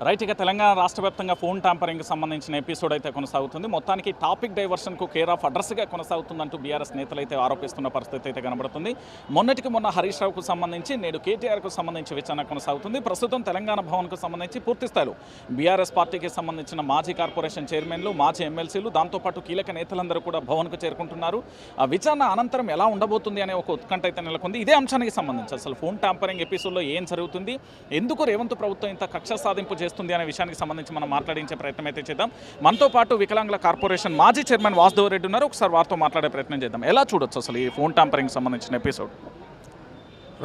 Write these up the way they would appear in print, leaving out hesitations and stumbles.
Right ఇక తెలంగాణ రాష్ట్ర వ్యాప్తంగా ఫోన్ ట్యాంపరింగ్కి సంబంధించిన ఎపిసోడ్ అయితే కొనసాగుతుంది. మొత్తానికి టాపిక్ డైవర్షన్కు కేర్ ఆఫ్ అడ్రస్గా కొనసాగుతుందంటూ బీఆర్ఎస్ నేతలు అయితే ఆరోపిస్తున్న పరిస్థితి అయితే కనబడుతుంది. మొన్న హరీష్ రావుకు సంబంధించి నేడు కేటీఆర్కు సంబంధించి విచారణ కొనసాగుతుంది. ప్రస్తుతం తెలంగాణ భవన్కు సంబంధించి పూర్తి స్థాయిలో బీఆర్ఎస్ పార్టీకి సంబంధించిన మాజీ కార్పొరేషన్ చైర్మన్లు, మాజీ ఎమ్మెల్సీలు, దాంతోపాటు కీలక నేతలందరూ కూడా భవన్కు చేరుకుంటున్నారు. ఆ విచారణ అనంతరం ఎలా ఉండబోతుంది అనే ఒక ఉత్కంఠ అయితే నెలకొంది. ఇదే అంశానికి సంబంధించి అసలు ఫోన్ ట్యాంపరింగ్ ఎపిసోడ్లో ఏం జరుగుతుంది, ఎందుకు రేవంత్ ప్రభుత్వం ఇంత కక్ష సాధింపు చేస్తుంది అనే విషయానికి సంబంధించి మనం మాట్లాడించే ప్రయత్నం అయితే చేద్దాం. మనతో పాటు వికలాంగుల కార్పొరేషన్ మాజీ చైర్మన్ వాసుదేవ్ రెడ్డి ఉన్నారు. ఒకసారి వారితో మాట్లాడే ప్రయత్నం చేద్దాం. ఎలా చూడొచ్చు అసలు ఈ ఫోన్ ట్యాంపరింగ్ సంబంధించిన ఎపిసోడ్?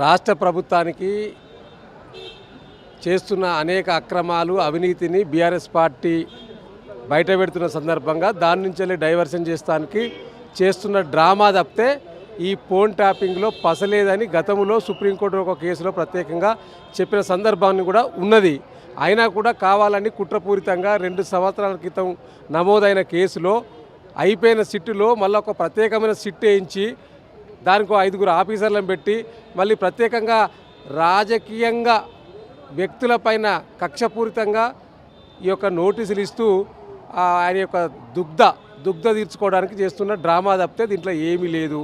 రాష్ట్ర ప్రభుత్వానికి చేస్తున్న అనేక అక్రమాలు, అవినీతిని బీఆర్ఎస్ పార్టీ బయటపెడుతున్న సందర్భంగా దాని నుంచి డైవర్షన్ చేస్తానికి చేస్తున్న డ్రామా తప్పితే ఈ ఫోన్ ట్యాపింగ్లో పసలేదని గతంలో సుప్రీంకోర్టు ఒక కేసులో ప్రత్యేకంగా చెప్పిన సందర్భాన్ని కూడా ఉన్నది. అయినా కూడా కావాలని కుట్రపూరితంగా 2 సంవత్సరాల క్రితం నమోదైన కేసులో అయిపోయిన సిట్టులో మళ్ళీ ఒక ప్రత్యేకమైన సిట్ వేయించి దానికి 5 ఆఫీసర్లను పెట్టి మళ్ళీ ప్రత్యేకంగా రాజకీయంగా వ్యక్తులపైన కక్షపూరితంగా ఈ యొక్క నోటీసులు ఇస్తూ ఆయన యొక్క దుగ్ధ తీర్చుకోవడానికి చేస్తున్న డ్రామా తప్పితే దీంట్లో ఏమీ లేదు.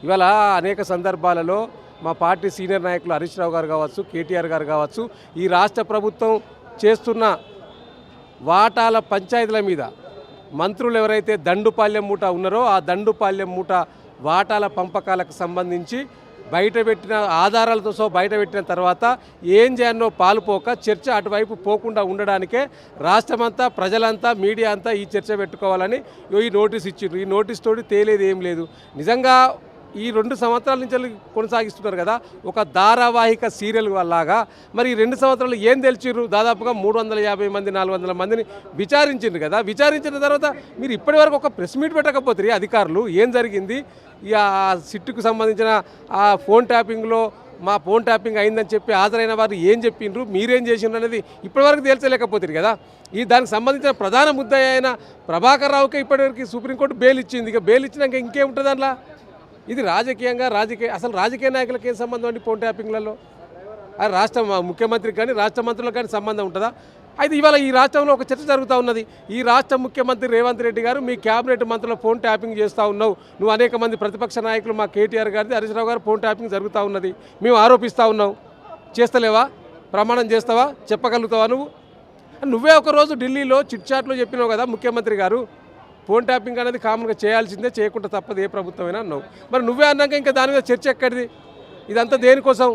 ఇవాళ అనేక సందర్భాలలో మా పార్టీ సీనియర్ నాయకులు హరీష్ రావు గారు కావచ్చు, కేటీఆర్ గారు కావచ్చు, ఈ రాష్ట్ర ప్రభుత్వం చేస్తున్న వాటాల పంచాయతీల మీద మంత్రులు ఎవరైతే దండుపాల్యం మూట ఉన్నారో ఆ దండుపాల్యం మూట వాటాల పంపకాలకు సంబంధించి బయటపెట్టిన ఆధారాలతో సహా బయటపెట్టిన తర్వాత ఏం చేయాలో పాలుపోక చర్చ అటువైపు పోకుండా ఉండడానికే రాష్ట్రమంతా, ప్రజలంతా, మీడియా అంతా ఈ చర్చ పెట్టుకోవాలని ఈ నోటీస్ ఇచ్చిండ్రు. ఈ నోటీస్ తోటి తేలేది ఏం లేదు. నిజంగా ఈ 2 సంవత్సరాల నుంచి కొనసాగిస్తున్నారు కదా ఒక ధారావాహిక సీరియల్ లాగా. మరి ఈ 2 సంవత్సరాలు ఏం తెలిసిర్రు? దాదాపుగా 350 మంది 400 మందిని విచారించిండ్రు కదా. విచారించిన తర్వాత మీరు ఇప్పటివరకు ఒక ప్రెస్ మీట్ పెట్టకపోతే అధికారులు ఏం జరిగింది, ఈ సిట్టుకు సంబంధించిన ఆ ఫోన్ ట్యాపింగ్లో మా ఫోన్ ట్యాపింగ్ అయిందని చెప్పి హాజరైన వారు ఏం చెప్పిండ్రు, మీరేం చేసిండ్రు అనేది ఇప్పటివరకు తేల్చలేకపోతుంది కదా. దానికి సంబంధించిన ప్రధాన ముద్ద అయిన ప్రభాకర్ రావుకే ఇప్పటివరకు సుప్రీంకోర్టు బెయిల్ ఇచ్చింది. ఇక బెయిల్ ఇచ్చినాక ఇంకేముంటుంది అందులో? ఇది అసలు రాజకీయ నాయకులకు ఏం సంబంధం అండి ఫోన్ ట్యాపింగ్లలో? రాష్ట్ర ముఖ్యమంత్రికి కానీ రాష్ట్ర మంత్రులకు కానీ సంబంధం ఉంటుందా? అయితే ఇవాళ ఈ రాష్ట్రంలో ఒక చర్చ జరుగుతూ ఉన్నది. ఈ రాష్ట్ర ముఖ్యమంత్రి రేవంత్ రెడ్డి గారు మీ క్యాబినెట్ మంత్రుల ఫోన్ ట్యాపింగ్ చేస్తూ ఉన్నావు, నువ్వు అనేక మంది ప్రతిపక్ష నాయకులు మా కేటీఆర్ గారిది, హరీష్ రావు గారు ఫోన్ ట్యాపింగ్ జరుగుతూ ఉన్నది మేము ఆరోపిస్తూ ఉన్నావు. చేస్తలేవా? ప్రమాణం చేస్తావా? చెప్పగలుగుతావా? నువ్వే ఒకరోజు ఢిల్లీలో చిట్చాట్లో చెప్పినావు కదా ముఖ్యమంత్రి గారు ఫోన్ ట్యాపింగ్ అనేది కామన్గా చేయాల్సిందే, చేయకుండా తప్పదు ఏ ప్రభుత్వమైనా అన్నావు. మరి నువ్వే అన్నాక ఇంకా దాని మీద చర్చ ఎక్కడిది? ఇదంతా దేనికోసం?